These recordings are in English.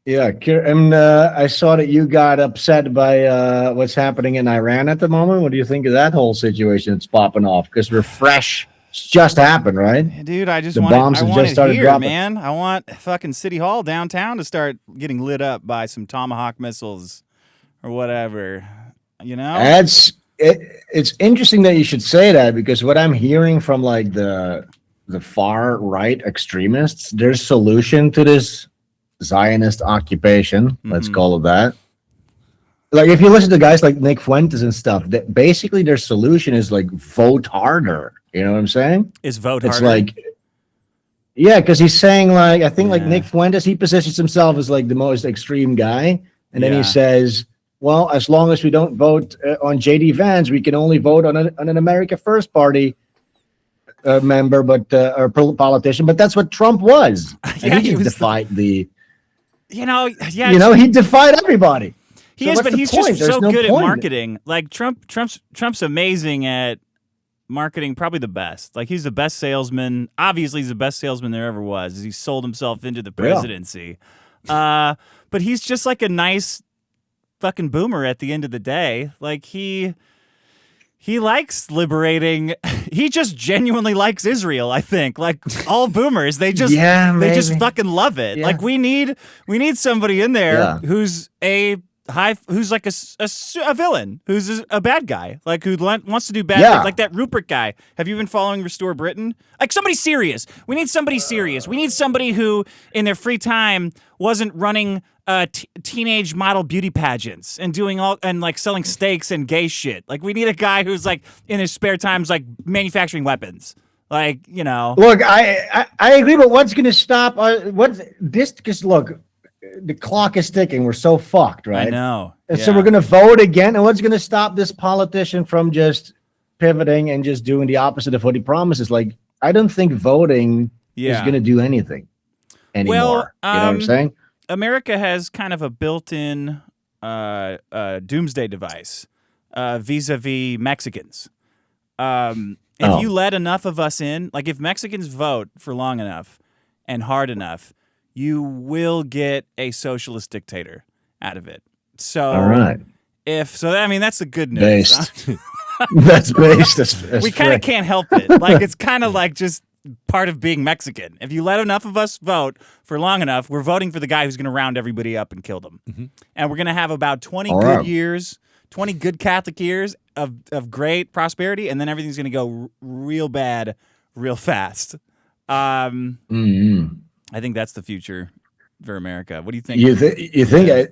Yeah, and I saw that you got upset by what's happening in Iran at the moment. What do you think of that whole situation that's popping off? Because refresh just happened, right? Dude, I just The want it. bombs I have want just it started here, dropping. man. I want fucking City Hall downtown to start getting lit up by some Tomahawk missiles or whatever. You know? It's interesting that you should say that because what I'm hearing from like the far right extremists, their solution to this Zionist occupation, let's Mm-hmm. call it that. Like if you listen to guys like Nick Fuentes and stuff, that basically their solution is like vote harder. You know what I'm saying? Is vote It's harder? like yeah, because he's saying like I think like Yeah. Nick Fuentes, he positions himself as like the most extreme guy, and then he Yeah. says, "Well, as long as we don't vote on JD Vance, we can only vote on an America First Party member, but or politician." But that's what Trump was, and Yeah, he he just was the. defied the, Yeah, it's, he defied everybody. he So is, what's but the he's point? just There's so no good at point. marketing. Like Trump's amazing at marketing, probably the best. Like he's the best salesman. Obviously, he's the best salesman there ever was. He sold himself into the Yeah. presidency. But he's just like a nice fucking boomer at the end of the day. Like he likes liberating. He just genuinely likes Israel, I think. Like all boomers, they just Yeah, they just maybe. fucking love it. Yeah. Like we need somebody in there Yeah. who's who's like a villain, who's a bad guy, like who wants to do bad Yeah. things, like that Rupert guy. Have you been following Restore Britain? Like somebody serious. We need somebody serious. We need somebody who, in their free time, wasn't running teenage model beauty pageants and doing all and like selling steaks and gay shit. Like we need a guy who's like in his spare times like manufacturing weapons. Like Look, I agree, but what's going to stop? What's this? Because look, the clock is ticking. We're so fucked, right? I know. And Yeah. so we're going to vote again. And what's going to stop this politician from just pivoting and just doing the opposite of what he promises? Like, I don't think voting is going to do anything anymore. Well, you know what I'm saying? America has kind of a built-in doomsday device vis-a-vis Mexicans. If you let enough of us in, like if Mexicans vote for long enough and hard enough, you will get a socialist dictator out of it. So, all right. I mean, that's the good news. Based. That's based. That's We kind of can't help it. Like it's kind of like just part of being Mexican. If you let enough of us vote for long enough, we're voting for the guy who's going to round everybody up and kill them. Mm-hmm. And we're going to have about 20 good years, 20 good Catholic years of great prosperity, and then everything's going to go real bad real fast. I think that's the future for America. What do you think? You think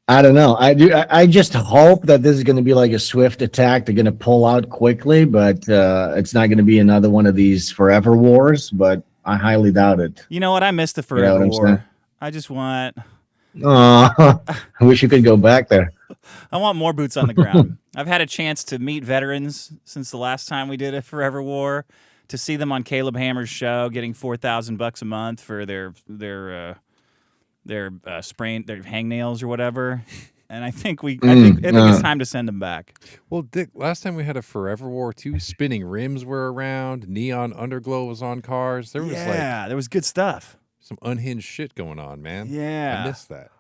I don't know. I just hope that this is going to be like a swift attack. They're going to pull out quickly, but it's not going to be another one of these forever wars. But I highly doubt it. You know what? I miss the forever war. I just want. Oh, I wish you could go back there. I want more boots on the ground. I've had a chance to meet veterans since the last time we did a forever war. To see them on Caleb Hammer's show, getting $4,000 a month for their hangnails or whatever, and I think it's time to send them back. Well, Dick, last time we had a forever war too. Spinning rims were around. Neon underglow was on cars. There was there was good stuff. Some unhinged shit going on, man. Yeah, I missed that.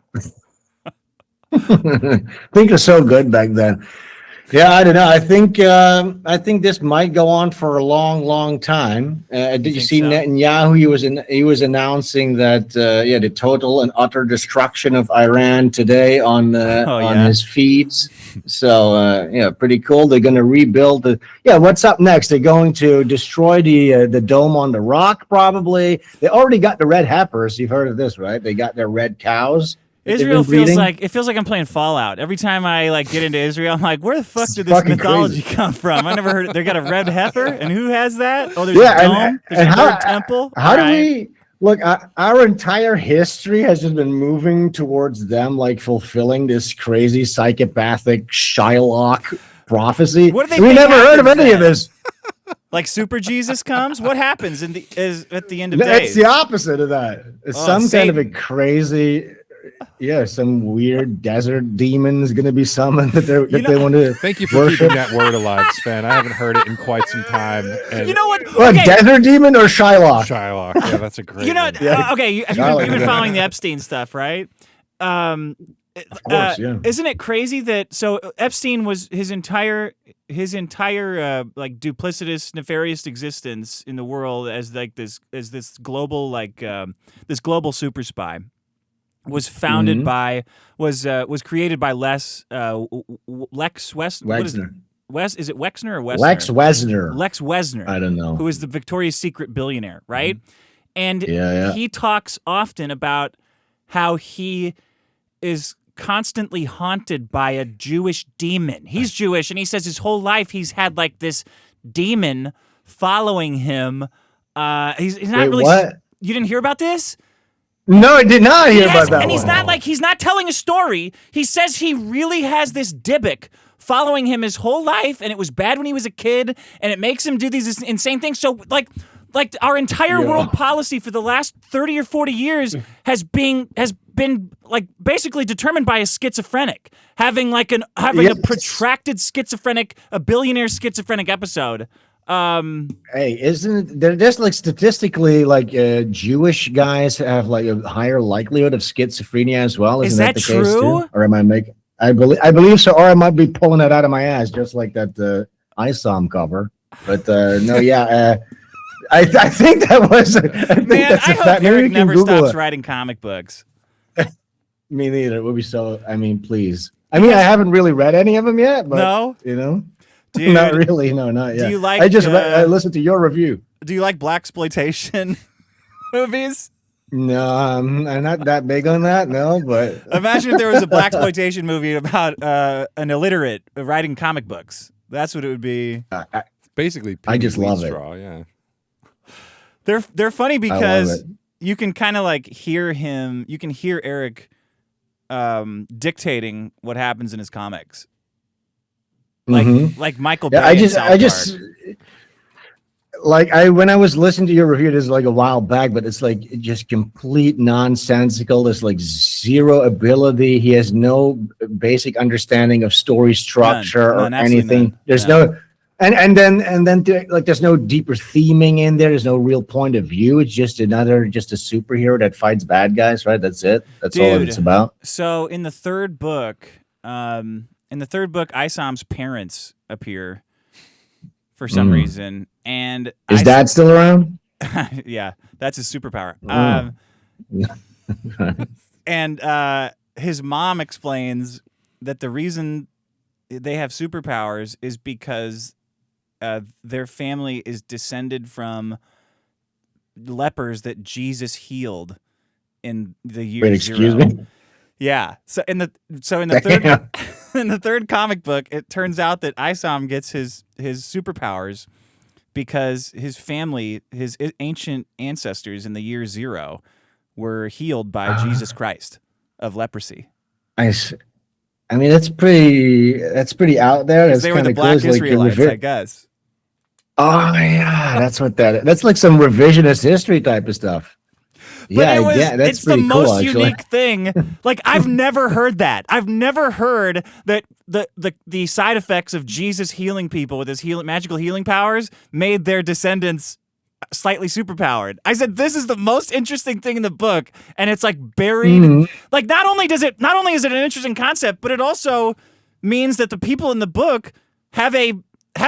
Things were so good back then. Yeah, I don't know. I think this might go on for a long, long time. Did you see Netanyahu? He was announcing that the total and utter destruction of Iran today on his feeds. So pretty cool. They're going to rebuild the. Yeah, what's up next? They're going to destroy the Dome on the Rock. Probably. They already got the red heifers. You've heard of this, right? They got their red cows. Israel feels like I'm playing Fallout. Every time I get into Israel, I'm like, where the fuck did this mythology come from? I never heard it. They got a red heifer, and who has that? Oh, there's a dome. There's a bird temple. How do we look? Our entire history has just been moving towards them, like fulfilling this crazy psychopathic Shylock prophecy. What do they we never heard of any of this. Like Super Jesus comes? What happens at the end of days? It's the opposite of that. It's some kind of a crazy. some weird desert demon is going to be summoned that they want to. Thank you for keeping that word alive, Sven. I haven't heard it in quite some time. And You know what? What, Okay. desert demon or Shylock? Shylock. Yeah, that's a great You know, one. okay, you've been following the Epstein stuff, right? Of course, yeah. Isn't it crazy that Epstein was his entire like duplicitous, nefarious existence in the world as like this global this global super spy was founded by was created by Lex West. What is it? Is it Wexner or Wessner? Lex Wessner. Lex Wessner. I don't know. Who is the Victoria's Secret billionaire, right? And Yeah. he talks often about how he is constantly haunted by a Jewish demon. He's Jewish, and he says his whole life he's had like this demon following him. He's not really. What? You didn't hear about this? No, I did not hear about that. And he's not telling a story. He says he really has this Dybbuk following him his whole life, and it was bad when he was a kid, and it makes him do these insane things. So like our entire world policy for the last 30 or 40 years has been like basically determined by a schizophrenic having a protracted a billionaire schizophrenic episode. Hey, isn't there just like statistically Jewish guys have like a higher likelihood of schizophrenia as well? Isn't that the true? Case too? Or am I making? I believe so, or I might be pulling it out of my ass, just like that ISOM cover. But no, yeah. I think that was. I hope Eric never stops writing comic books. Me neither. It would be so. I mean, please. I mean, I haven't really read any of them yet, but no, Dude, not really. No, not yet. Do you like? I just I listened to your review. Do you like blaxploitation movies? No, I'm not that big on that. No, but imagine if there was a blaxploitation movie about an illiterate writing comic books. That's what it would be. Basically, I just love it. Yeah. They're funny because you can kind of like hear him. You can hear Eric dictating what happens in his comics, like Michael Bay. I just when I was listening to your review, this is like a while back, but it's like just complete nonsensical. There's like zero ability. He has no basic understanding of story structure or anything. None. There's no. And then like there's no deeper theming in there. There's no real point of view. It's just a superhero that fights bad guys, right? That's it. That's all it's about. So in the third book, Isom's parents appear for some reason, and is Dad still around? Yeah, that's his superpower. And his mom explains that the reason they have superpowers is because their family is descended from lepers that Jesus healed in the year Wait, excuse me? Yeah. So in the third in the third comic book, it turns out that Isom gets his superpowers because his family, his ancient ancestors in the year 0 were healed by Jesus Christ of leprosy. I mean, that's pretty out there. That's they were the black Israelites, I guess. Oh yeah, that's what that is. That's like some revisionist history type of stuff. But that's it's the pretty cool, most actually. unique thing. Like I've never heard that. I've never heard that the side effects of Jesus healing people with his magical healing powers made their descendants slightly superpowered. I said this is the most interesting thing in the book, and it's like buried. Like not only is it an interesting concept, but it also means that the people in the book have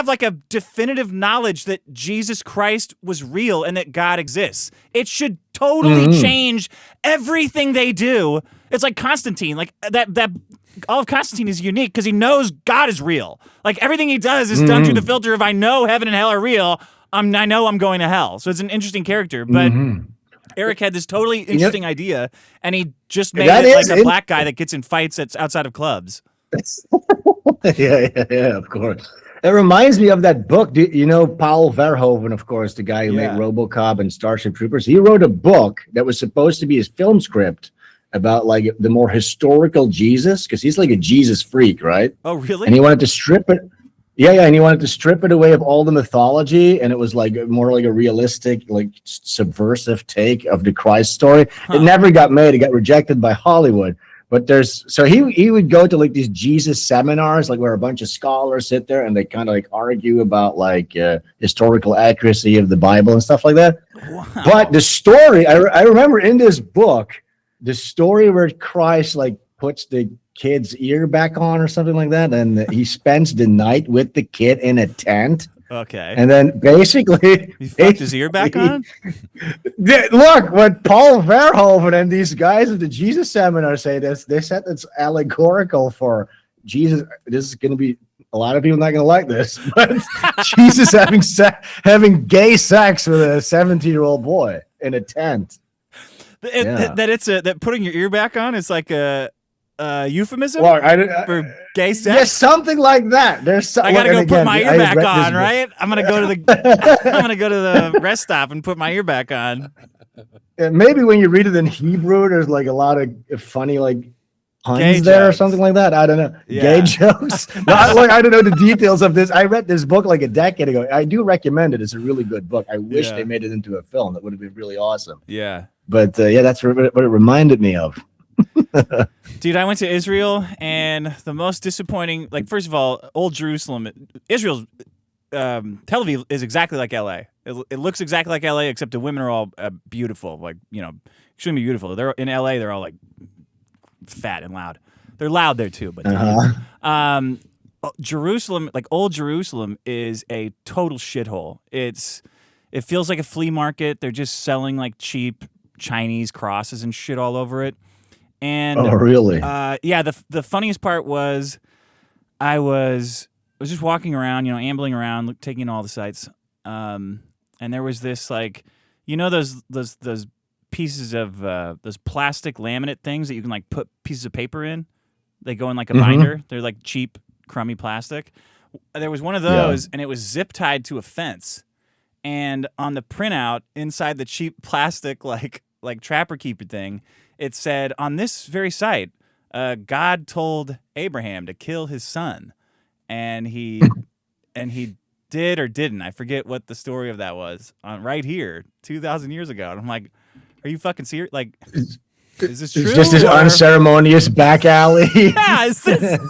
like a definitive knowledge that Jesus Christ was real and that God exists. It should totally change everything they do. It's like Constantine. Like that all of Constantine is unique because he knows God is real. Like everything he does is done through the filter of I know heaven and hell are real. I know I'm going to hell. So it's an interesting character. But Eric had this totally interesting idea, and he just made it like a black guy that gets in fights outside of clubs. yeah, of course. It reminds me of that book. You know Paul Verhoeven, of course, the guy who made RoboCop and Starship Troopers. He wrote a book that was supposed to be his film script about like the more historical Jesus, because he's like a Jesus freak, right? Oh, really? And he wanted to strip it. Yeah, and he wanted to strip it away of all the mythology, and it was like more like a realistic, like subversive take of the Christ story. It never got made; it got rejected by Hollywood. But he would go to like these Jesus seminars, like where a bunch of scholars sit there and they kind of like argue about like historical accuracy of the Bible and stuff like that. Wow. But the story, I remember in this book, the story where Christ like puts the kid's ear back on or something like that, and he spends the night with the kid in a tent. Okay. And then basically he fucked his ear back on? Look, what Paul Verhoeven and these guys at the Jesus seminar say, they said it's allegorical for Jesus. This is going to be, a lot of people not going to like this, but Jesus having gay sex with a 17-year-old boy in a tent. That putting your ear back on is like a euphemism for gay sex? Yeah, something like that. I gotta go put my ear back on, right? I'm gonna go to the rest stop and put my ear back on. Maybe when you read it in Hebrew, there's like a lot of funny like puns gay there jokes. Or something like that. I don't know. Yeah. Gay jokes. No, I don't know the details of this. I read this book like a decade ago. I do recommend it. It's a really good book. I wish they made it into a film. That would have been really awesome. Yeah. But that's what it reminded me of. Dude, I went to Israel, and the most disappointing, like, first of all, old Jerusalem, Israel's, Tel Aviv is exactly like LA. It looks exactly like LA, except the women are all beautiful, like, extremely beautiful. They're in LA, they're all like fat and loud. They're loud there too, but Jerusalem, like old Jerusalem, is a total shithole. It feels like a flea market. They're just selling like cheap Chinese crosses and shit all over it. And really? Yeah. The funniest part was I was just walking around, ambling around, taking in all the sights. And there was this like, those pieces of those plastic laminate things that you can like put pieces of paper in. They go in like a binder. They're like cheap, crummy plastic. There was one of those, and it was zip tied to a fence. And on the printout inside the cheap plastic like trapper keeper thing, it said, on this very site, God told Abraham to kill his son, and he did or didn't. I forget what the story of that was. Right here, 2,000 years ago. And I'm like, are you fucking serious? Like, is this true? It's just this unceremonious back alley. Yeah, is this?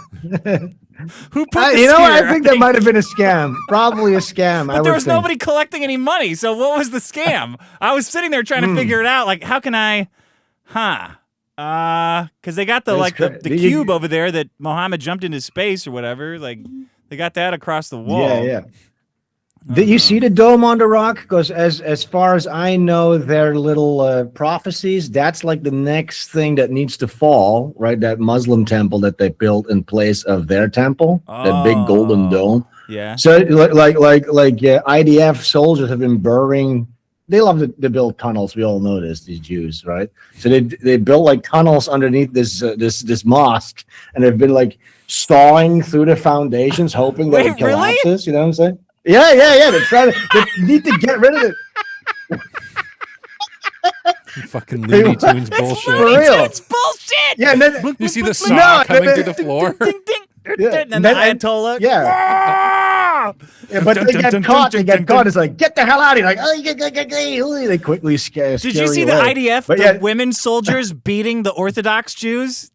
Who put this here? I think that might have been a scam. Probably a scam. But there was nobody collecting any money. So what was the scam? I was sitting there trying to figure it out. Like, how can I? Because they got the cube over there that Mohammed jumped into space or whatever. Like, they got that across the wall. Yeah. Did you see the dome on the rock? Because as far as I know, their little prophecies, that's like the next thing that needs to fall, right? That Muslim temple that they built in place of their temple, that big golden dome. Yeah. So like IDF soldiers have been burying. They love to build tunnels. We all know this, these Jews, right? So they built like tunnels underneath this mosque, and they've been like sawing through the foundations, hoping that it collapses. Really? You know what I'm saying? Yeah. They need to get rid of it. Fucking Looney Tunes bullshit. For real. It's bullshit. Yeah, and then, you see the saw coming through the floor? Ding, ding, yeah. And then Ayatollah. Yeah. But they get caught. It's like, get the hell out of here. Like, they quickly scare. Did you see the IDF, the women soldiers beating the Orthodox Jews?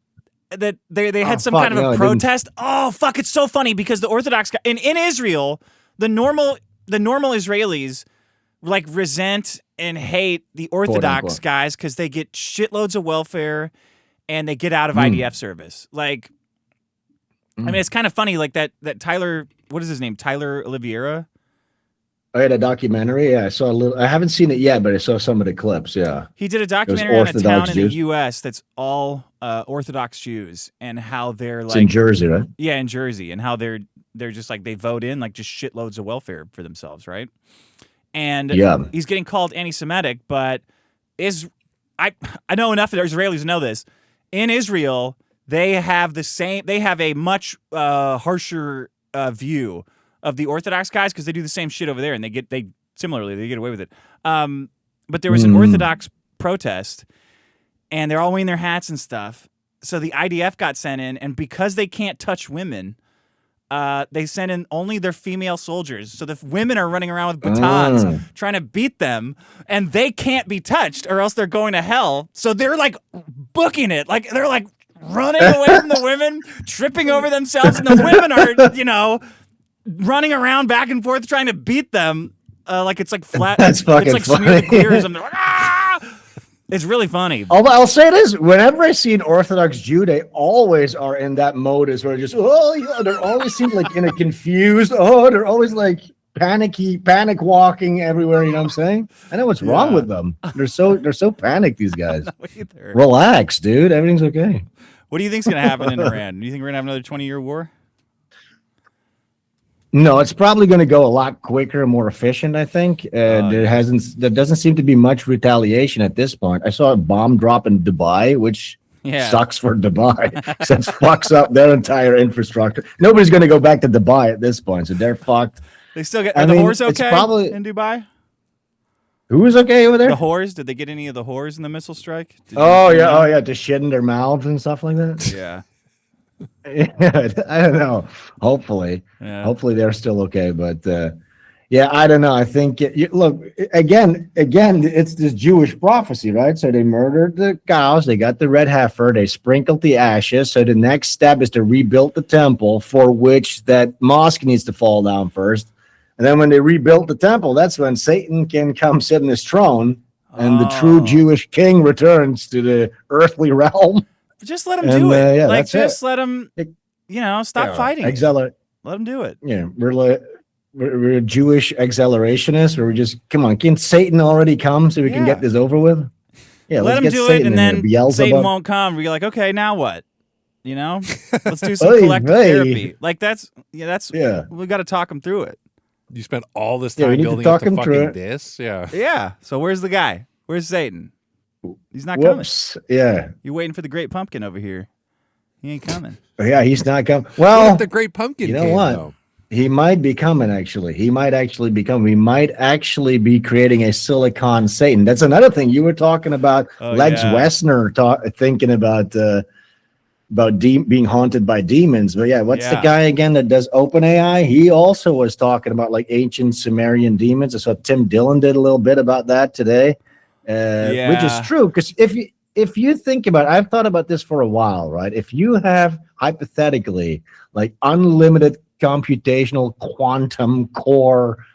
That they had some kind of a protest. Oh fuck! It's so funny because the Orthodox in Israel, the normal Israelis like resent and hate the Orthodox guys because they get shitloads of welfare and they get out of IDF service. Like, I mean, it's kind of funny. Like that Tyler, what is his name? Tyler Oliveira. I had a documentary. Yeah, I saw a little. I haven't seen it yet, but I saw some of the clips. Yeah, he did a documentary on a town in the U.S. that's all Orthodox Jews and how they're like. It's in Jersey, right? Yeah, in Jersey, and how they're just like they vote in like just shitloads of welfare for themselves, right? And he's getting called anti-Semitic, but I know enough of Israelis to know this. In Israel, they have a much harsher view of the Orthodox guys because they do the same shit over there, and they get away with it. But there was an Orthodox protest, and they're all wearing their hats and stuff. So the IDF got sent in, and because they can't touch women, they send in only their female soldiers. So the women are running around with batons trying to beat them, and they can't be touched or else they're going to hell. So they're like booking it. Like they're like running away from the women, tripping over themselves, and the women are, running around back and forth trying to beat them. Like it's like flat. That's fucking it's like funny. Smear the Queer or something. Like, It's really funny. Although I'll say this, whenever I see an Orthodox Jew, they always are in that mode as where just, they're always seem like in a confused, they're always like panic walking everywhere, you know what I'm saying? I know what's wrong with them. They're so panicked, these guys. Relax, dude. Everything's okay. What do you think's gonna happen in Iran? Do you think we're gonna have another 20-year war? No, it's probably going to go a lot quicker and more efficient, I think. There doesn't seem to be much retaliation at this point. I saw a bomb drop in Dubai, which sucks for Dubai. Since fucks up their entire infrastructure. Nobody's going to go back to Dubai at this point, so they're fucked. They still get the whores okay in Dubai? Who was okay over there? The whores? Did they get any of the whores in the missile strike? To shit in their mouths and stuff like that? Yeah. Yeah, I don't know. Hopefully they're still okay. But I don't know. I think look again. It's this Jewish prophecy, right? So they murdered the cows. They got the red heifer. They sprinkled the ashes. So the next step is to rebuild the temple, for which that mosque needs to fall down first. And then when they rebuilt the temple, that's when Satan can come sit in his throne, and the true Jewish king returns to the earthly realm. Just let him do it. Yeah, let him, stop fighting. Let him do it. Yeah, we're Jewish exhilarationists, where we just, come on, can Satan already come so we can get this over with? Yeah, let him do Satan it, and then Satan won't come. We're like, okay, now what? Let's do some collective therapy. Like we got to talk him through it. You spent all this time building up to fucking this? Yeah. Yeah. So where's the guy? Where's Satan? He's not coming. Yeah. You're waiting for the Great Pumpkin over here. He ain't coming. Yeah, he's not coming. Well, what if the Great Pumpkin came, what? Though? He might be coming, actually. He might actually be coming. We might actually be creating a Silicon Satan. That's another thing. You were talking about Lex Wessner thinking about being haunted by demons. But what's the guy again that does OpenAI? He also was talking about like ancient Sumerian demons. I saw Tim Dillon did a little bit about that today. Which is true, because if you think about it, I've thought about this for a while, right? If you have hypothetically like unlimited computational quantum core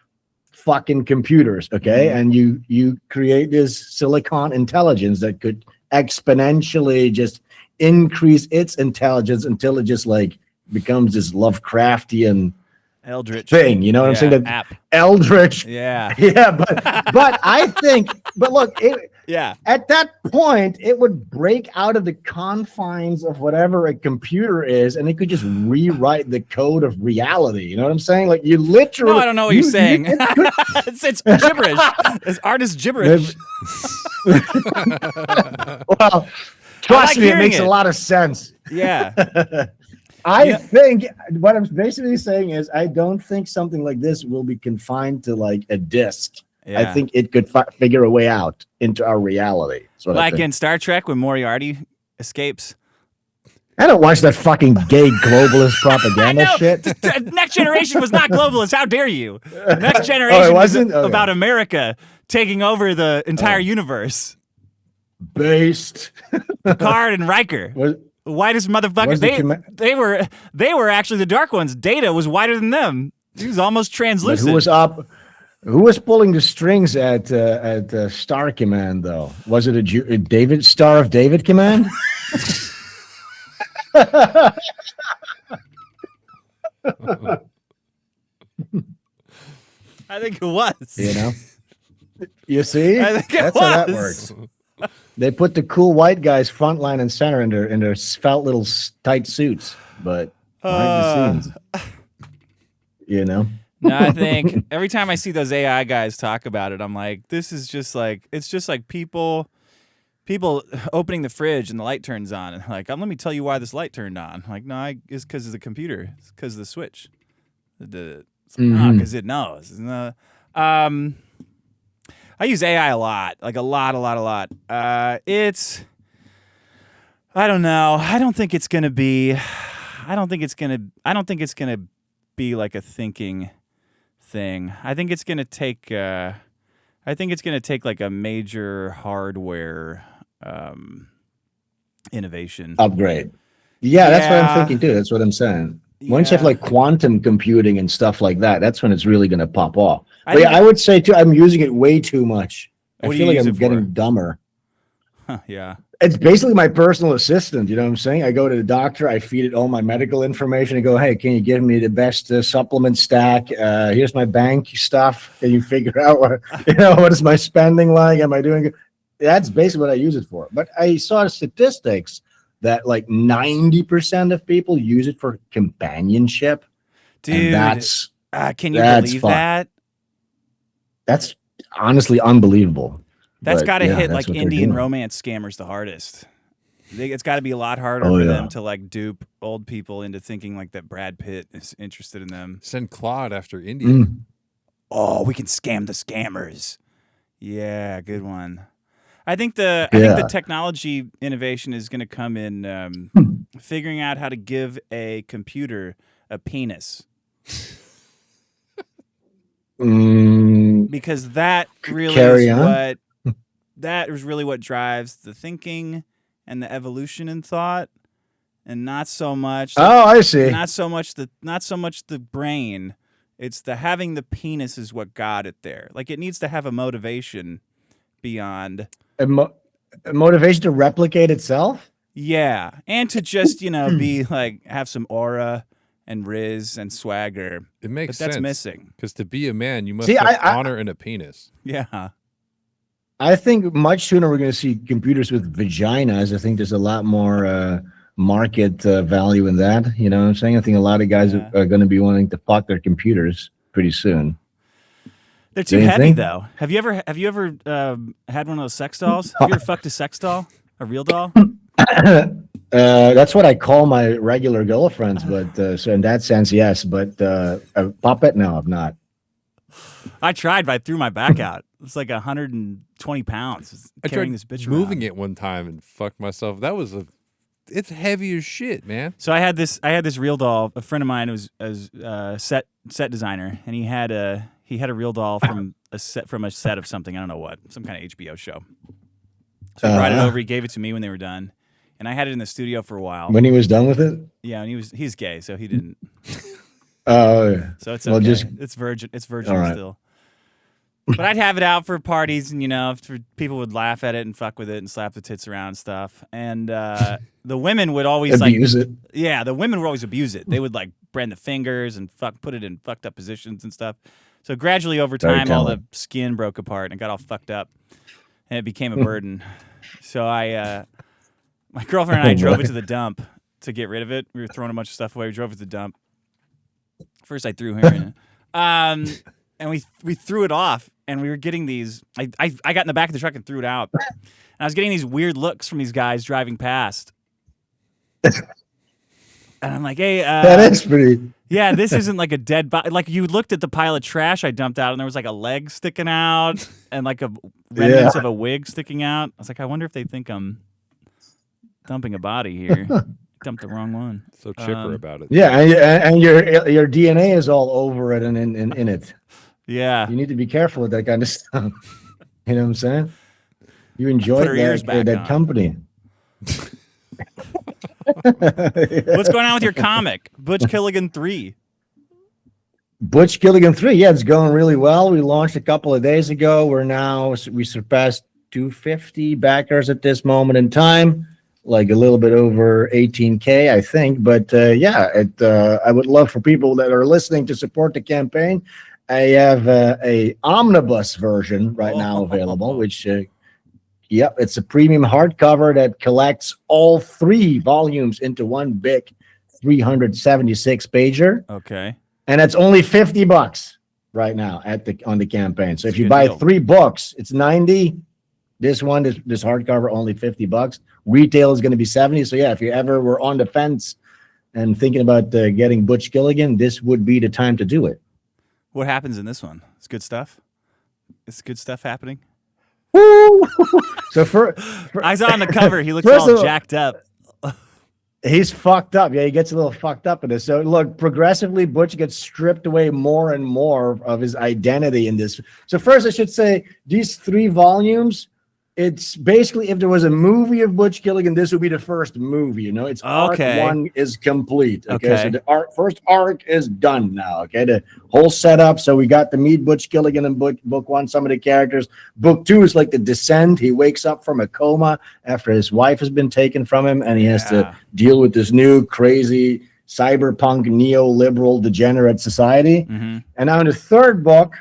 fucking computers, okay, and you create this silicon intelligence that could exponentially just increase its intelligence until it just like becomes this Lovecraftian Eldritch thing, you know what I'm saying? That Eldritch, but I think, look, at that point, it would break out of the confines of whatever a computer is, and it could just rewrite the code of reality. You know what I'm saying? Like you literally. No, I don't know what you're saying. It's gibberish. It's artist gibberish. Well, trust me, it makes a lot of sense. Yeah. I think what I'm basically saying is I don't think something like this will be confined to like a disk. I think it could figure a way out into our reality. Like in Star Trek when Moriarty escapes. I don't watch that fucking gay globalist propaganda shit. Next Generation was not globalist. How dare you? Next Generation was about America taking over the entire universe. Based. Picard and Riker. Whitest motherfuckers. They were actually the Dark Ones. Data was whiter than them. He was almost translucent. But who was pulling the strings at Star Command though? Was it a David Star of David Command? I think it was. You know. You see? I think that's how that works. They put the cool white guys front line and center in their felt little tight suits, but behind the scenes, you know. No, I think every time I see those AI guys talk about it, I'm like, this is just like it's just like people opening the fridge and the light turns on, and like, let me tell you why this light turned on. I'm like, no, it's because of the computer. It's because of the switch. Because it knows. I use AI a lot, like a lot. I don't know. I don't think it's gonna be like a thinking thing. I think it's gonna take. Like a major hardware innovation upgrade. Yeah, that's what I'm thinking too. That's what I'm saying. Once you have like quantum computing and stuff like that, that's when it's really going to pop off. But I would say too, I'm using it way too much. I feel like I'm getting dumber. Yeah. It's basically my personal assistant. You know what I'm saying? I go to the doctor, I feed it all my medical information and go, hey, can you give me the best supplement stack? Here's my bank stuff. Can you figure out what is my spending like? Am I doing good? That's basically what I use it for. But I saw statistics that like 90% of people use it for companionship. Dude, that's can you believe that? That's honestly unbelievable. That's got to hit like Indian romance scammers the hardest. It's got to be a lot harder for them to like dupe old people into thinking like that Brad Pitt is interested in them. Send Claude after India. Oh, we can scam the scammers. Yeah, good one. I think the technology innovation is going to come in figuring out how to give a computer a penis. Because that really is what drives the thinking and the evolution in thought, and not so much. I see. Not so much the brain. It's the having the penis is what got it there. Like it needs to have a motivation beyond a motivation to replicate itself. Yeah, and to just be like have some aura and riz and swagger. It makes sense. That's missing. Because to be a man, you must have honor and a penis. Yeah. I think much sooner we're going to see computers with vaginas. I think there's a lot more market value in that. You know what I'm saying? I think a lot of guys are going to be wanting to fuck their computers pretty soon. They're too heavy, though. Have you ever had one of those sex dolls? Have you ever fucked a sex doll? A real doll? That's what I call my regular girlfriends, but so in that sense, yes. But a puppet, no, I've not. I tried, but I threw my back out. It's like 120 pounds. I tried this bitch moving around. it one time and fucked myself. It's heavy as shit, man. So I had this real doll. A friend of mine was a set designer, and he had a real doll from a set of something. I don't know what, some kind of HBO show. So he brought it over. He gave it to me when they were done, and I had it in the studio for a while. When he was done with it? Yeah, and he's gay, so he didn't. So it's okay. It's virgin still. But I'd have it out for parties, and people would laugh at it and fuck with it and slap the tits around and stuff. And the women would always abuse it. Yeah, the women would always abuse it. They would like brand the fingers and put it in fucked up positions and stuff. So gradually over time, all the skin broke apart and got all fucked up, and it became a burden. So my girlfriend and I drove it to the dump to get rid of it. We were throwing a bunch of stuff away. We drove it to the dump. First, I threw her in it. And we threw it off, and we were getting these. I got in the back of the truck and threw it out. And I was getting these weird looks from these guys driving past. And I'm like, hey, that is pretty. Yeah, this isn't like a dead body. Like you looked at the pile of trash I dumped out, and there was like a leg sticking out and like a remnants of a wig sticking out. I was like, I wonder if they think I'm dumping a body here. Dumped the wrong one. So chipper about it. Yeah, and your DNA is all over it and in it. Yeah. You need to be careful with that kind of stuff. You know what I'm saying? You enjoy that company. What's going on with your comic? Butch Gilligan 3. Butch Gilligan 3. Yeah, it's going really well. We launched a couple of days ago. We surpassed 250 backers at this moment in time. Like a little bit over 18K, I think. But I would love for people that are listening to support the campaign. I have a omnibus version right now available, which, it's a premium hardcover that collects all 3 volumes into one big 376 pager. Okay. And it's only $50 right now on the campaign. So if you buy 3 books, it's 90. This hardcover, only $50. Retail is going to be 70. So yeah, if you ever were on the fence and thinking about getting Butch Gilligan, this would be the time to do it. What happens in this one? It's good stuff. It's good stuff happening. Woo! So for I saw on the cover, he looks all jacked up. He's fucked up. Yeah, he gets a little fucked up in this. So look, progressively, Butch gets stripped away more and more of his identity in this. So first, I should say these 3 volumes. It's basically, if there was a movie of Butch Gilligan, this would be the first movie. You know, it's arc 1 is complete. Okay, so the first arc is done now. Okay, the whole setup. So we got to meet Butch Gilligan in book 1. Some of the characters. Book 2 is like the descent. He wakes up from a coma after his wife has been taken from him, and he has to deal with this new crazy cyberpunk neoliberal degenerate society. And now in the 3rd book.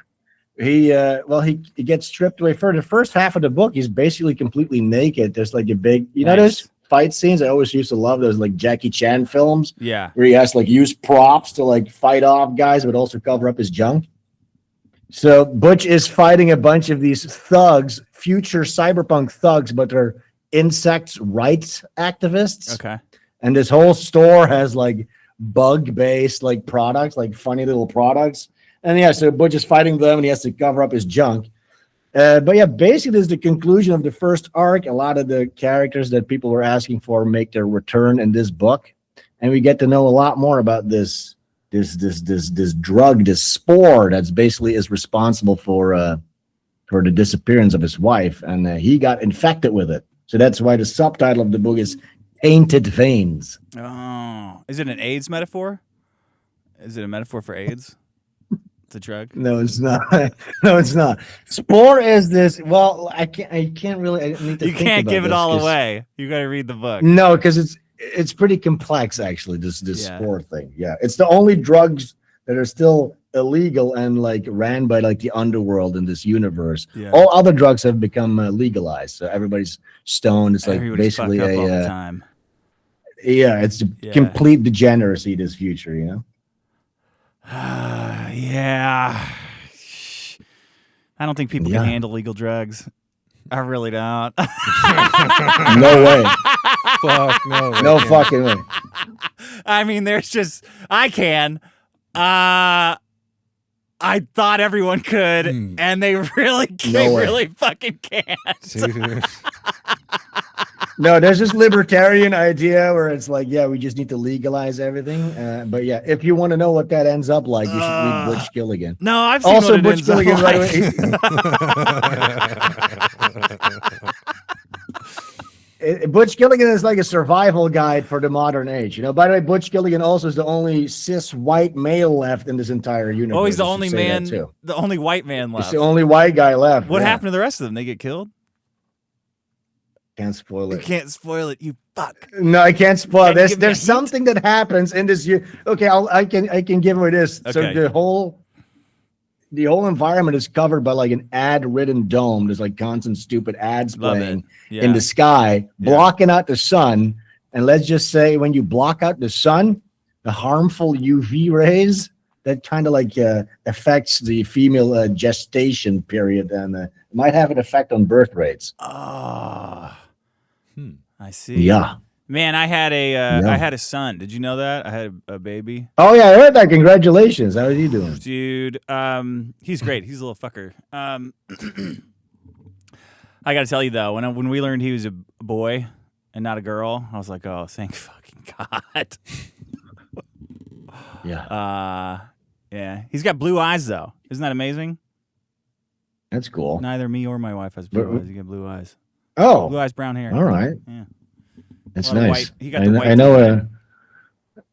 He gets stripped away. For the first half of the book, he's basically completely naked. There's like a big, know, those fight scenes. I always used to love those, like Jackie Chan films. Yeah, where he has to like use props to like fight off guys, but also cover up his junk. So Butch is fighting a bunch of these thugs, future cyberpunk thugs, but they're insect rights activists. Okay, and this whole store has like bug-based like products, like funny little products. And yeah, so Butch is fighting them, and he has to cover up his junk. But yeah, basically, this is the conclusion of the first arc. A lot of the characters that people were asking for make their return in this book, and we get to know a lot more about this drug, this spore that's basically is responsible for the disappearance of his wife, and he got infected with it. So that's why the subtitle of the book is "Tainted Veins." Oh, is it an AIDS metaphor? Is it a metaphor for AIDS? The drug? No, it's not. No, it's not. Spore is this. Well, I can't really. I need to. You can't give it all away. You got to read the book. No, because it's pretty complex actually. This spore thing. Yeah, it's the only drugs that are still illegal and like ran by like the underworld in this universe. Yeah. All other drugs have become legalized, so everybody's stoned. It's like everybody's basically fucked up all the time. Yeah, it's complete degeneracy. This future, you know. Yeah. I don't think people can handle legal drugs. I really don't. No way. Fuck no. No fucking way. I mean, there's just I can. I thought everyone could, and they really fucking can't. No, there's this libertarian idea where it's like, yeah, we just need to legalize everything. But yeah, if you want to know what that ends up like, you should read Butch Gilligan. No, I've seen also what it Butch ends up Gilligan. Butch Gilligan is like a survival guide for the modern age. You know, by the way, Butch Gilligan also is the only cis white male left in this entire universe. Oh, he's the only man, the only white man left. He's the only white guy left. What happened to the rest of them? They get killed? Can't spoil it. You can't spoil it, you fuck. No, I can't spoil this. There's something that happens in this year. Okay, I can give away this. Okay. So the whole environment is covered by like an ad-ridden dome. There's like constant stupid ads playing in the sky, blocking out the sun. And let's just say when you block out the sun, the harmful UV rays that kind of like affects the female gestation period and might have an effect on birth rates. I see. Yeah. Man, I had a son. Did you know that? I had a baby. Oh yeah, I heard that. Congratulations. How are you doing? Dude, he's great. He's a little fucker. I got to tell you though, when we learned he was a boy and not a girl, I was like, "Oh, thank fucking God." Yeah. Yeah. He's got blue eyes though. Isn't that amazing? That's cool. Neither me or my wife has blue eyes. He got blue eyes. Oh. Blue eyes, brown hair. All right. Yeah. That's nice. He got the white.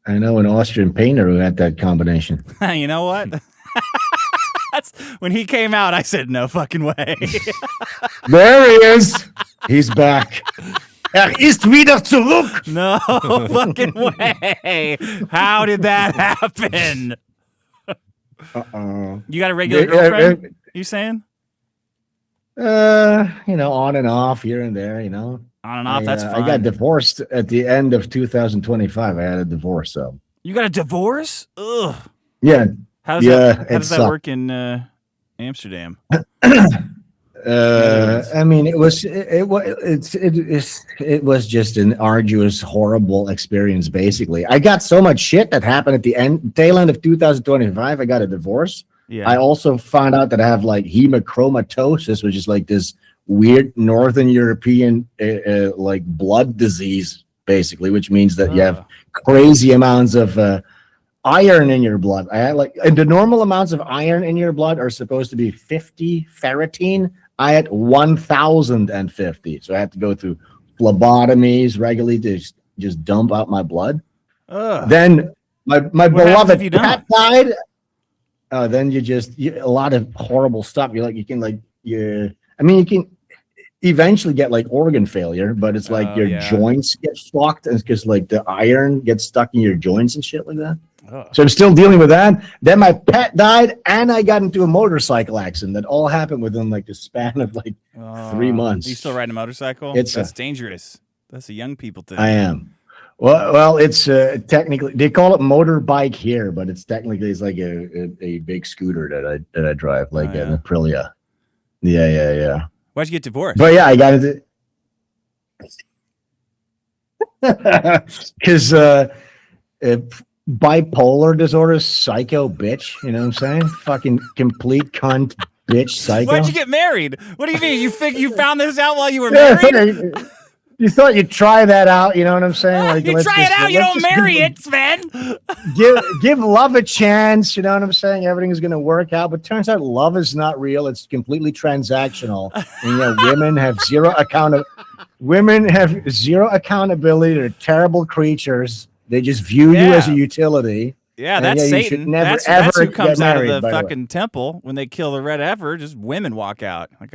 I know an Austrian painter who had that combination. You know what? That's when he came out. I said, "No fucking way." There he is. He's back. Ist wieder zurück. No fucking way. How did that happen? You got a regular girlfriend? You saying? On and off, here and there. On and off. That's fine. I got divorced at the end of 2025. I had a divorce. So you got a divorce? Ugh. Yeah. How does that work in Amsterdam? I mean, it was just an arduous, horrible experience. Basically, I got so much shit that happened at the tail end of 2025. I got a divorce. Yeah. I also found out that I have like hemochromatosis, which is like this weird Northern European like blood disease basically, which means that you have crazy amounts of iron in your blood. And the normal amounts of iron in your blood are supposed to be 50 ferritin. I had 1,050, so I had to go through phlebotomies regularly to just dump out my blood. Then my beloved pet died. Then a lot of horrible stuff. You can eventually get like organ failure, but it's like your joints get fucked, and it's because like the iron gets stuck in your joints and shit like that. So I'm still dealing with that. Then my pet died, and I got into a motorcycle accident. That all happened within like the span of like 3 months. Are you still riding a motorcycle? That's dangerous. That's a young people thing. I am. Well, it's technically, they call it motorbike here, but it's like a big scooter that I drive, like an Aprilia. Yeah. Why'd you get divorced? But yeah, I got it because bipolar disorder, psycho bitch. You know what I'm saying? Fucking complete cunt bitch psycho. Why'd you get married? What do you mean? You found this out while you were married? You thought you'd try that out, you know what I'm saying? Like, you try it out, you don't marry it, Sven. Give love a chance, you know what I'm saying? Everything's gonna work out, but turns out love is not real. It's completely transactional. And women have zero accountability. They're terrible creatures. They just view you as a utility. Yeah, that's Satan. That's who comes out of the fucking temple when they kill the red heifer. Just women walk out. Like,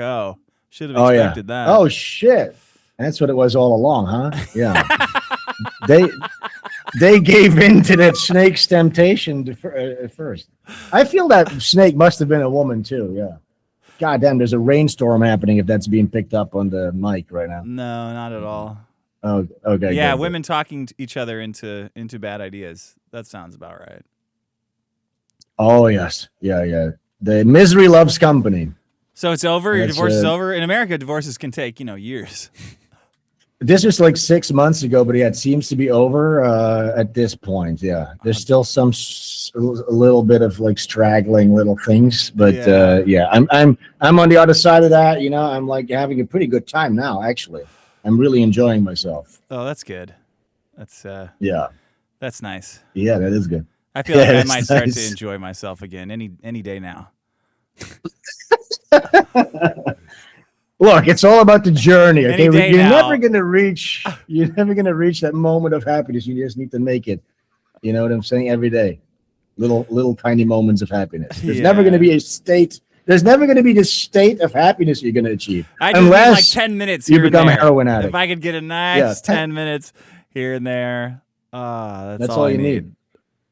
should have expected that. Oh shit. That's what it was all along, huh? Yeah. they gave in to that snake's temptation at first. I feel that snake must have been a woman too. Yeah. God damn, there's a rainstorm happening if that's being picked up on the mic right now. No, not at all. Oh, okay. Yeah, women talking to each other into bad ideas. That sounds about right. Oh yes, yeah. The misery loves company. So it's over. Your divorce is over. In America, divorces can take years. This was like 6 months ago, but it seems to be over at this point. Yeah, there's still a little bit of like straggling little things, but I'm on the other side of that. I'm like having a pretty good time now. Actually, I'm really enjoying myself. Oh, that's good. That's that's nice. Yeah, that is good. I feel like I might start to enjoy myself again any day now. Look, it's all about the journey. Okay, you're never gonna reach that moment of happiness. You just need to make it. You know what I'm saying? Every day, little tiny moments of happiness. There's never gonna be a state. There's never gonna be the state of happiness you're gonna achieve unless like 10 minutes. You become a heroin addict. If I could get a nice 10 minutes here and there, that's all you need.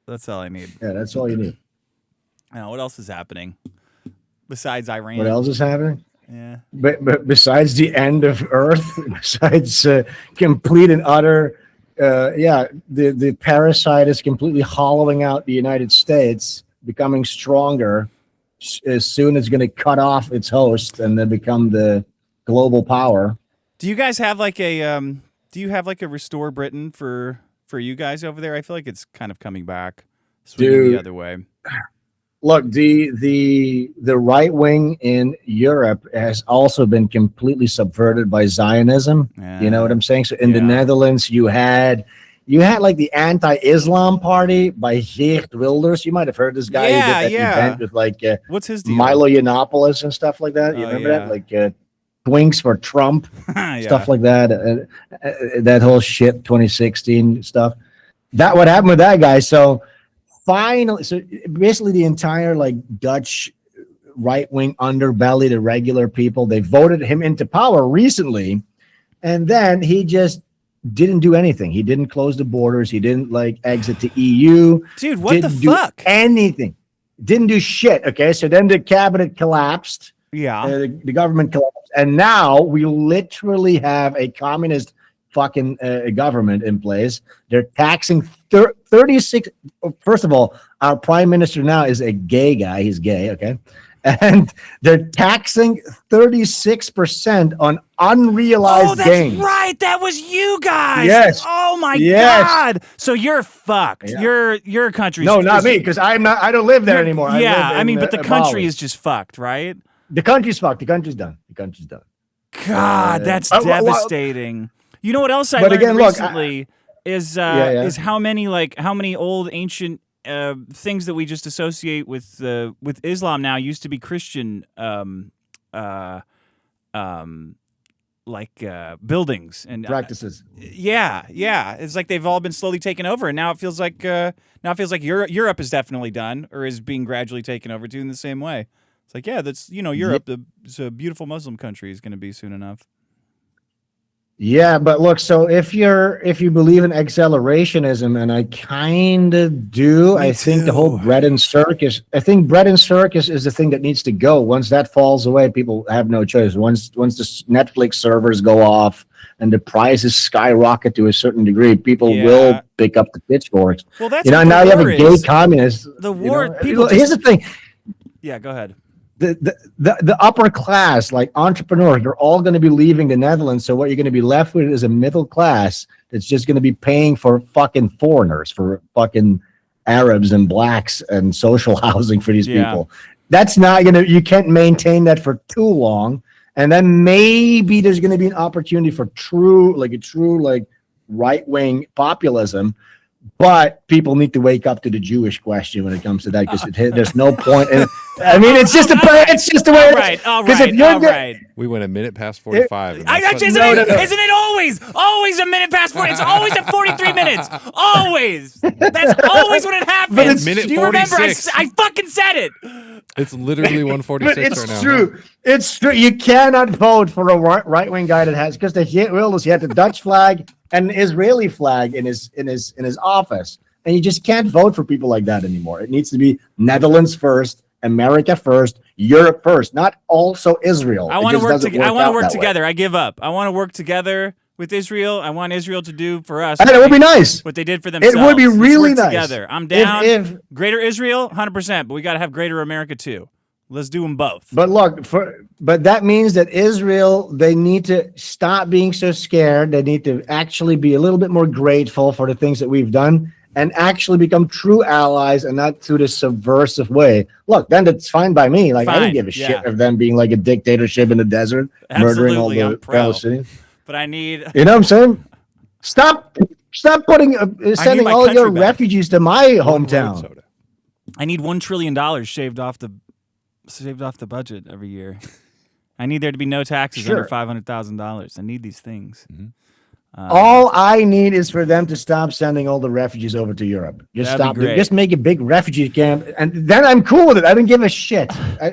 That's all I need. Yeah, that's all you need. Now, what else is happening besides Iran? What else is happening? Yeah. But besides the end of Earth, besides complete and utter, the parasite is completely hollowing out the United States, becoming stronger. As soon as it's going to cut off its host and then become the global power. Do you guys have like a Restore Britain for you guys over there? I feel like it's kind of coming back, swinging the other way. Look, the right wing in Europe has also been completely subverted by Zionism. Yeah. You know what I'm saying? So in the Netherlands, you had like the anti-Islam party by Geert Wilders. You might have heard this guy who did that event with like what's his deal? Milo Yiannopoulos and stuff like that. You remember that? Like Twinks for Trump, stuff like that. That whole shit, 2016 stuff. That what happened with that guy. So finally, so basically the entire like Dutch right-wing underbelly, the regular people, they voted him into power recently, and then he just didn't do anything. He didn't close the borders. He didn't like exit the EU. Dude, what the fuck? Anything. Didn't do shit. Okay, so then the cabinet collapsed. Yeah, the government collapsed, and now we literally have a communist fucking government in place. They're taxing 36. First of all, our prime minister now is a gay guy. He's gay, okay? And they're taxing 36% on unrealized gains. Oh, that's right. That was you guys. Yes. Oh my God. So you're fucked. Yeah. Your country's no, not me, because I don't live there anymore. Yeah, I mean, but the country is just fucked, right? The country's fucked. The country's done. God, that's devastating. You know what else I But learned again, look, recently is yeah. how many old ancient things that we just associate with Islam now used to be Christian buildings and practices. yeah, it's like they've all been slowly taken over, and now it feels like Europe is definitely done or is being gradually taken over too in the same way. It's like, yeah, that's Europe, it's a beautiful Muslim country, is going to be soon enough. Yeah, but look, so if you believe in accelerationism, and I kind of do, I think the whole bread and circus, is the thing that needs to go. Once that falls away, people have no choice. Once the Netflix servers go off and the prices skyrocket to a certain degree, people will pick up the pitchforks. Well, that's and now you have a gay communist. The war. Here's the thing. Yeah, go ahead. The upper class, like entrepreneurs, they're all going to be leaving the Netherlands. So what you're going to be left with is a middle class that's just going to be paying for fucking foreigners, for fucking Arabs and blacks and social housing for these people. That's not going to, you can't maintain that for too long. And then maybe there's going to be an opportunity for true right-wing populism. But people need to wake up to the Jewish question when it comes to that, because there's no point. I mean, it's just the way. All right. We went a minute past 45. Isn't it always a minute past 40? It's always at 43 minutes. Always. That's always when it happens. But it's minute Do you remember? 46. I fucking said it. It's literally 146 But it's right now. true. Huh? It's true. You cannot vote for a right-wing guy that has, because he had the Dutch flag and an Israeli flag in his office, and you just can't vote for people like that anymore. It needs to be Netherlands first, America first, Europe first, not also Israel. I want to work together. I give up. I want to work together with Israel. I want Israel to do for us. And it would be nice. What they did for themselves. It would be really nice. Together. I'm down. If Greater Israel, 100%, but we got to have Greater America too. Let's do them both. But look, but that means that Israel, they need to stop being so scared. They need to actually be a little bit more grateful for the things that we've done and actually become true allies, and not through this subversive way. Look, then that's fine by me. Like, I didn't give a shit of them being like a dictatorship in the desert, murdering all the Palestinians. But I need, you know what I'm saying? Stop sending all your refugees to my hometown. I need $1 trillion shaved off the budget every year. I need there to be no taxes under $500,000. I need these things. Mm-hmm. All I need is for them to stop sending all the refugees over to Europe. Just make a big refugee camp, and then I'm cool with it. I don't give a shit.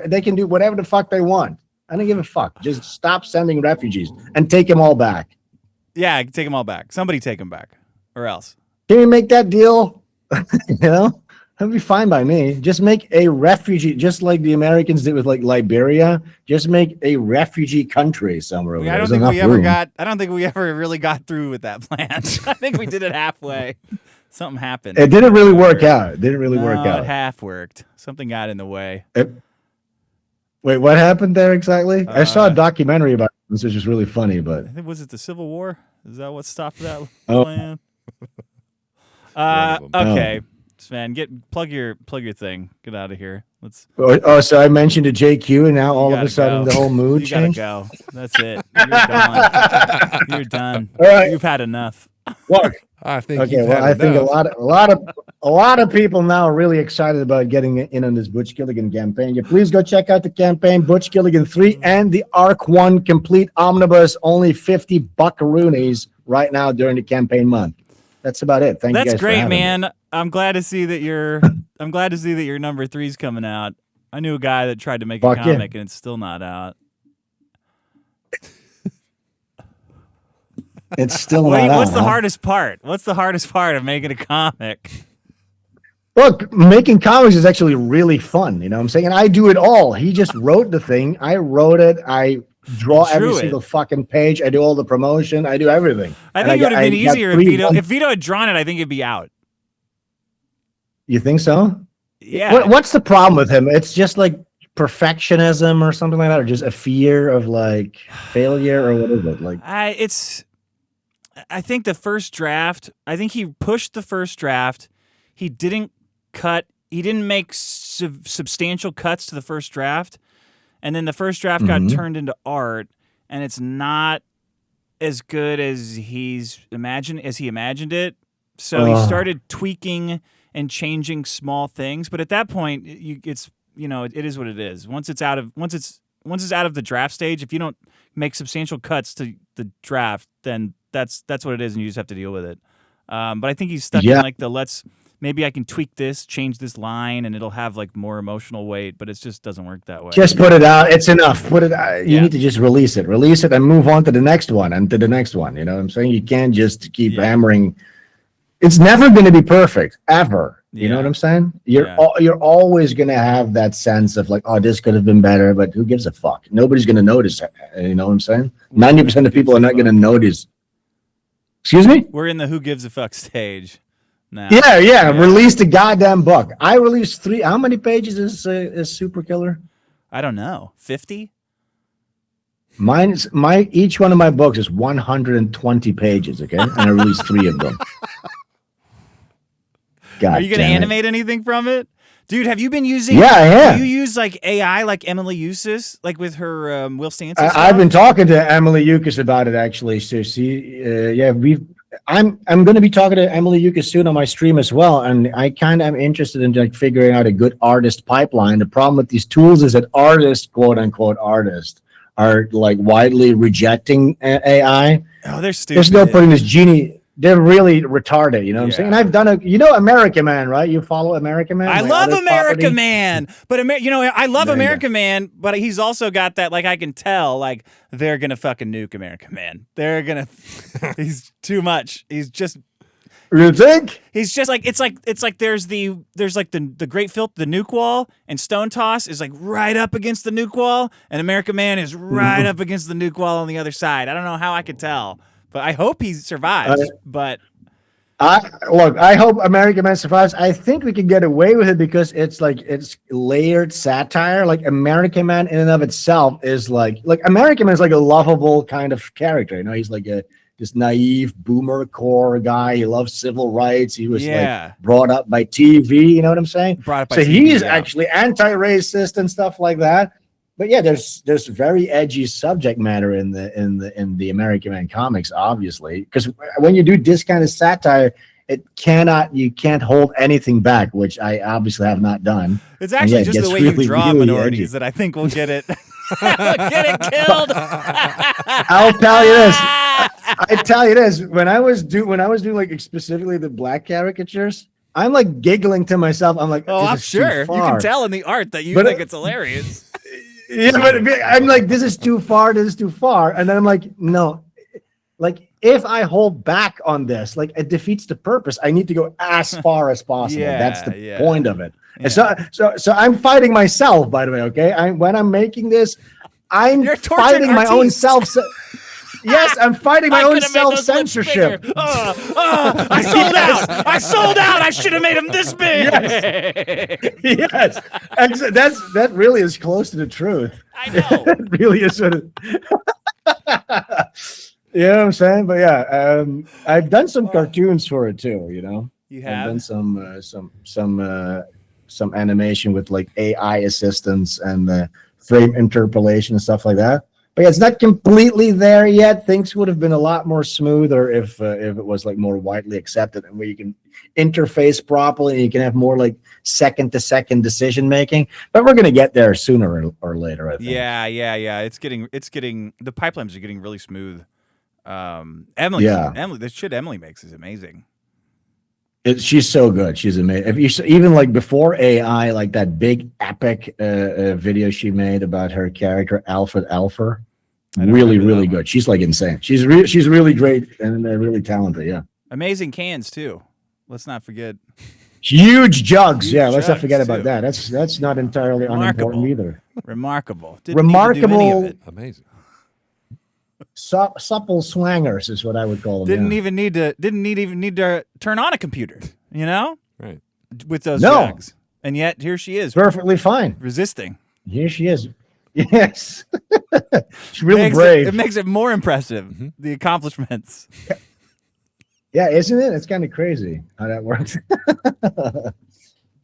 They can do whatever the fuck they want. I don't give a fuck. Just stop sending refugees and take them all back. Yeah, take them all back. Somebody take them back, or else. Can you make that deal? That'd be fine by me. Just make a refugee, just like the Americans did with like Liberia. Just make a refugee country somewhere. I don't think we ever really got through with that plan. I think we did it halfway. Something happened. It didn't really work out. It didn't really work out. It half worked. Something got in the way. Wait, what happened there exactly? I saw a documentary about this, which is really funny. But I think, was it the Civil War? Is that what stopped that plan? Okay. Sven, plug your thing. Get out of here. Let's. So I mentioned a JQ, and now all of a sudden the whole mood changed. You gotta go. That's it. You're done. You're done. All right. You've had enough. Look, I think. Okay. Well, I think a lot of people now are really excited about getting in on this Butch Gilligan campaign. You please go check out the campaign, Butch Gilligan 3 and the Arc 1 complete omnibus. Only 50 buckaroonies right now during the campaign month. That's about it. Thank you guys. That's great, for man. me. I'm glad to see that your number 3's coming out. I knew a guy that tried to make a comic and it's still not out. It's still not out. What's the hardest part? What's the hardest part of making a comic? Look, making comics is actually really fun. You know what I'm saying? And I do it all. He just wrote the thing. I wrote it. I draw every single fucking page. I do all the promotion. I do everything. I think it would have been easier if Vito had drawn it. I think it'd be out. You think so? Yeah. What's the problem with him? It's just like perfectionism or something like that, or just a fear of like failure, or what is it? Like, I think the first draft. I think he pushed the first draft. He didn't make substantial cuts to the first draft, and then the first draft got turned into art, and it's not as good as he imagined it. So he started tweaking and changing small things, but at that point, it is what it is. Once it's out of the draft stage, if you don't make substantial cuts to the draft, then that's what it is, and you just have to deal with it. But I think he's stuck in like maybe I can tweak this, change this line, and it'll have like more emotional weight, but it just doesn't work that way. Just put it out. It's enough. Put it out. You need to just release it and move on to the next one and to the next one. You know what I'm saying? You can't just keep hammering. It's never going to be perfect, ever. You know what I'm saying? You're always going to have that sense of like, oh, this could have been better, but who gives a fuck? Nobody's going to notice it. You know what I'm saying? 90% of people are not going to notice. Excuse me? We're in the who gives a fuck stage now. Yeah. Release the goddamn book. I released 3. How many pages is Super Killer? I don't know. 50? Each one of my books is 120 pages, okay? And I released 3 of them. God, are you going to animate anything from it? Dude, have you been using... Yeah, I am. Do you use like AI like Emily Eustace, like with her Will Stance? I've been talking to Emily Eustace about it, actually. So I'm going to be talking to Emily Eustace soon on my stream as well, and I kind of am interested in like figuring out a good artist pipeline. The problem with these tools is that artists, quote unquote artists, are like widely rejecting AI. Oh, they're stupid. There's no putting this genie. They're really retarded, you know what I'm saying? And I've done American Man, right? You follow American Man? I love American Man, but I love American Man, but he's also got that, like, I can tell, like, they're gonna fucking nuke American Man. He's too much. He's just. You think? He's just like it's like there's like the Great Filth, the nuke wall, and Stone Toss is like right up against the nuke wall, and American Man is right up against the nuke wall on the other side. I don't know how I could tell. But I hope he survives. But I hope American Man survives. I think we can get away with it because it's layered satire. Like American Man in and of itself is like American Man is like a lovable kind of character. You know, he's like this naive boomer core guy. He loves civil rights. He was like brought up by TV. You know what I'm saying? He's actually anti-racist and stuff like that. But yeah, there's very edgy subject matter in the American Man comics, obviously, because when you do this kind of satire, you can't hold anything back, which I obviously have not done. It's actually just the way you draw minorities that I think will get it get it killed. I'll tell you this. I tell you this. When I was doing like specifically the black caricatures, I'm like giggling to myself. I'm like, oh, I'm sure you can tell in the art that you think it's hilarious. Yeah, but I'm like, this is too far. This is too far. And then I'm like, no, like if I hold back on this, like it defeats the purpose. I need to go as far as possible. That's the point of it. And so I'm fighting myself, by the way. Okay. When I'm making this, I'm fighting my own self. Yes, I'm fighting my own self-censorship. I sold out. I sold out. I should have made him this big. Yes. And that really is close to the truth. I know. It really is sort of. You know what I'm saying? But yeah, I've done some cartoons for it too. You know, you have I've done some animation with like AI assistance and frame interpolation and stuff like that. But yeah, it's not completely there yet. Things would have been a lot more smoother if it was like more widely accepted and where you can interface properly and you can have more like second-to-second decision making. But we're gonna get there sooner or later, I think. Yeah. It's getting the pipelines are getting really smooth. Emily, the shit Emily makes is amazing. She's so good. She's amazing. If you even like before AI, like that big epic video she made about her character Alfred Alfer. Really good. She's like insane. She's really great and really talented. Yeah. Amazing cans too. Let's not forget. Huge jugs. Let's not forget about that. That's not entirely unimportant either. Remarkable. Remarkable. Amazing. Supple swangers is what I would call them. Didn't even need to turn on a computer. You know, right? With those jugs, and yet here she is, perfectly fine, resisting. Here she is. Yes. She's really brave. It makes it more impressive, the accomplishments. Yeah, isn't it? It's kind of crazy how that works.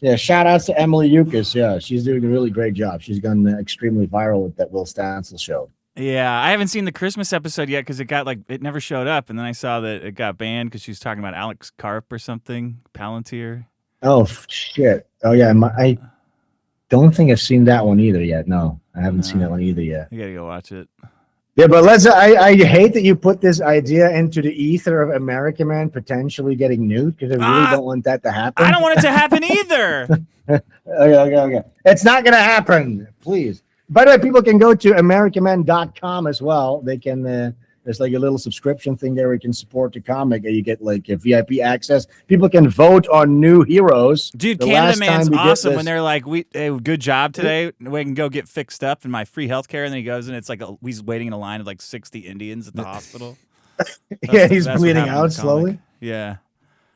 Yeah, shout outs to Emily Eustace. Yeah, she's doing a really great job. She's gone extremely viral with that Will Stancil show. Yeah, I haven't seen the Christmas episode yet because it never showed up, and then I saw that it got banned because she was talking about Alex Karp or something, Palantir. Oh shit! Oh yeah, I don't think I've seen that one either yet. No, I haven't seen that one either yet. You gotta go watch it. Yeah, but I hate that you put this idea into the ether of American Man potentially getting nuked because I really don't want that to happen. I don't want it to happen either. Okay. It's not going to happen. Please. By the way, people can go to AmericanMan.com as well. They can, there's like a little subscription thing there where you can support the comic and you get like a VIP access. People can vote on new heroes. Dude, Canada Man's awesome when they're like, hey, good job today. We can go get fixed up and my free healthcare. And then he goes and it's like he's waiting in a line of like 60 Indians at the hospital. Yeah, he's bleeding out slowly. Yeah.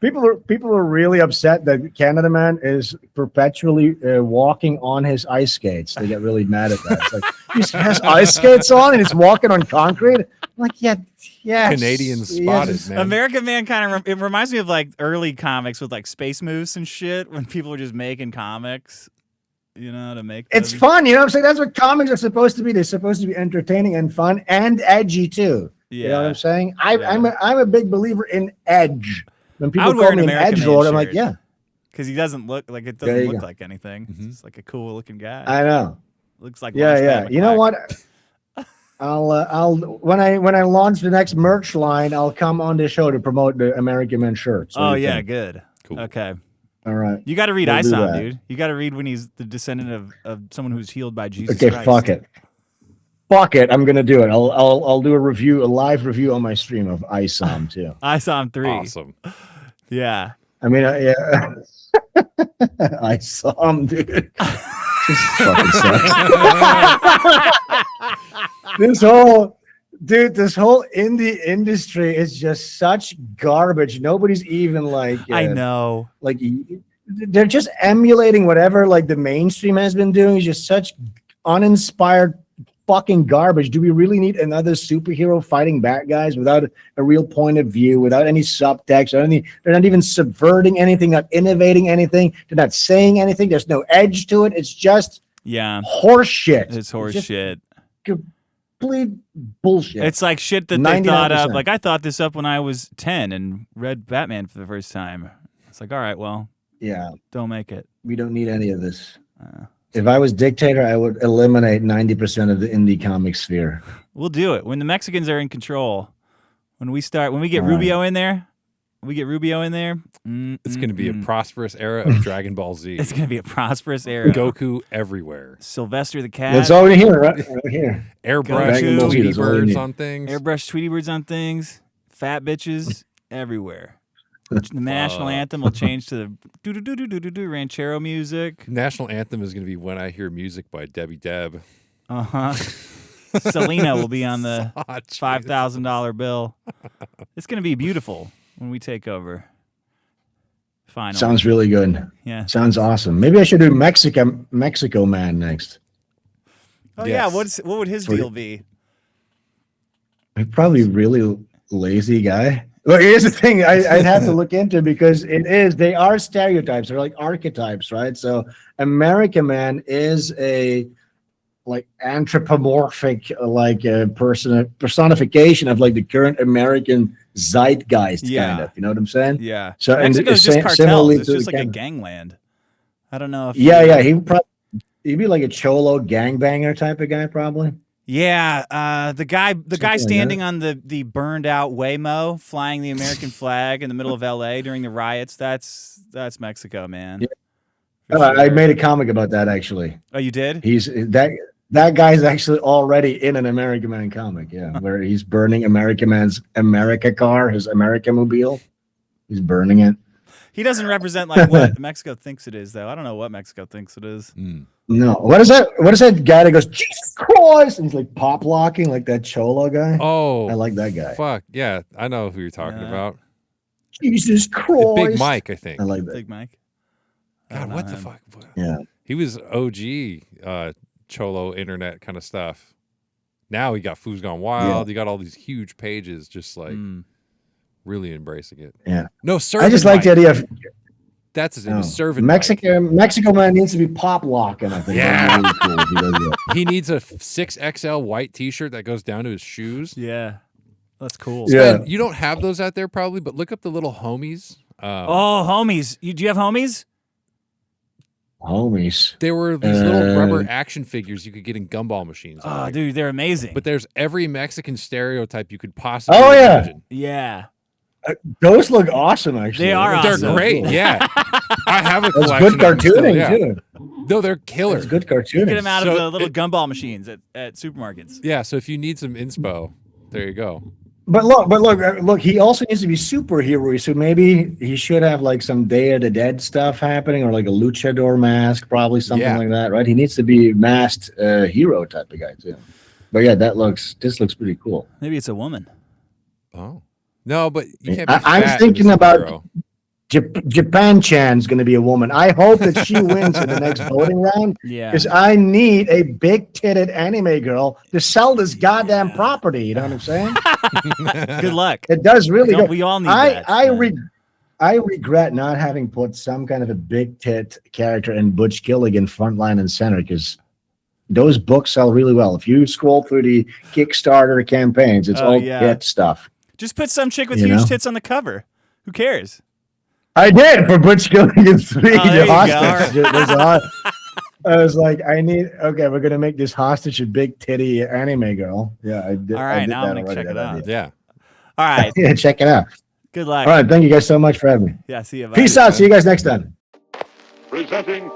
People are really upset that Canada Man is perpetually walking on his ice skates. They get really mad at that. It's like he has ice skates on and he's walking on concrete. I'm like, yeah, Canadian spotted, man. American Man kind of it reminds me of like early comics with like Space Moose and shit when people were just making comics, to make. It's fun, what I'm saying? That's what comics are supposed to be. They're supposed to be entertaining and fun and edgy too. Yeah. You know what I'm saying? I'm a big believer in edge. When people call me an edgelord, I'm like, yeah, because he doesn't look like like anything. Mm-hmm. He's like a cool looking guy. I know. Looks like You know what? I'll when I launch the next merch line, I'll come on the show to promote the American Man shirts. Oh yeah, good. Cool. Okay. All right. You got to read Isom, dude. You got to read when he's the descendant of someone who's healed by Jesus Christ. Okay, fuck it. I'm gonna do it. I'll do a live review on my stream of Isom too. Isom 3. Awesome. Yeah. I mean, yeah. Isom, dude. This fucking sucks. This whole indie industry is just such garbage. Nobody's even like. I know. Like they're just emulating whatever like the mainstream has been doing. It's just such uninspired fucking garbage. Do we really need another superhero fighting bad guys without a real point of view, without any subtext or anything? They're not even subverting anything, not innovating anything. They're not saying anything. There's no edge to it. It's just horse shit. It's horse shit. Complete bullshit. It's like shit that 99%. They thought up. Like I thought this up when I was 10 and read Batman for the first time. It's like, all right, well, don't make it. We don't need any of this. If I was dictator, I would eliminate 90% of the indie comic sphere. We'll do it when the Mexicans are in control. When we get Rubio in there, it's going to be a prosperous era of Dragon Ball Z. It's going to be a prosperous era. Goku everywhere. Sylvester the Cat. It's already here, right here. Airbrush Tweety birds on things. Airbrush Tweety birds on things. Fat bitches everywhere. The national anthem will change to the do ranchero music. National anthem is going to be When I Hear Music by Debbie Deb. Selena will be on the $5,000 bill. It's going to be beautiful when we take over. Finally. Sounds really good. Yeah. Sounds awesome. Maybe I should do Mexico Man next. Oh yes. Yeah. What would his deal be? Probably really lazy guy. Well, here's the thing I'd have to look into because they are stereotypes. They're like archetypes, right? So American Man is a like anthropomorphic, like a personification of like the current American zeitgeist kind of, you know what I'm saying? Yeah. So Mexico's just cartels. It's just like a gangland. I don't know if he'd be like a cholo gangbanger type of guy probably. Yeah, the guy standing on the burned out Waymo, flying the American flag in the middle of L.A. during the riots. That's Mexico, man. Yeah. Sure. I made a comic about that actually. Oh, you did? He's that guy's actually already in an American Man comic. Yeah, where he's burning American Man's America car, his America mobile. He's burning it. He doesn't represent like what Mexico thinks it is, though. I don't know what Mexico thinks it is. No. What is that? What is that guy that goes, Jesus Christ? And he's like pop locking like that cholo guy. Oh, I like that guy. Fuck. Yeah. I know who you're talking about. Jesus Christ. Big Mike, I think. I like that. Big Mike. God, what the fuck? Yeah. He was OG cholo internet kind of stuff. Now he got Foos Gone Wild. He got all these huge pages just like really embracing it. Yeah. No, sir. I just like the idea of That's a servant. Mexico man needs to be pop locking. I think. Yeah. Really cool if he does that. He needs a 6XL white T-shirt that goes down to his shoes. Yeah. That's cool. Sven, you don't have those out there probably, but look up the little homies. Homies. Do you have homies? Homies. There were these little rubber action figures you could get in gumball machines. Oh, dude, they're amazing. But there's every Mexican stereotype you could possibly imagine. Yeah. Those look awesome, actually. They are They're awesome. great, yeah. I have a That's collection. good cartooning, too. No, they're killer. It's good cartooning. Get them out of the little gumball machines at supermarkets. Yeah, so if you need some inspo, there you go. But look, he also needs to be superhero. So maybe he should have like some Day of the Dead stuff happening, or like a luchador mask, probably something like that, right? He needs to be masked hero type of guy too. But yeah, this looks pretty cool. Maybe it's a woman. Oh. No, but you can't be I'm thinking about Japan Chan's going to be a woman. I hope that she wins in the next voting round. Yeah. Because I need a big-titted anime girl to sell this goddamn property. You know what I'm saying? Good luck. It does really go. We all need that. I regret not having put some kind of a big tit character in Butch Gilligan frontline and center, because those books sell really well. If you scroll through the Kickstarter campaigns, it's all tit stuff. Just put some chick with huge tits on the cover. Who cares? I did for Butch Gilligan 3. There The hostage. I was like, we're going to make this hostage a big titty anime girl. Yeah, I did. All right, I did now I'm that going to check it out. Yeah. All right. Yeah, check it out. Good luck. All right, thank you guys so much for having me. Yeah, see you. Peace out. See you guys next time. Presenting.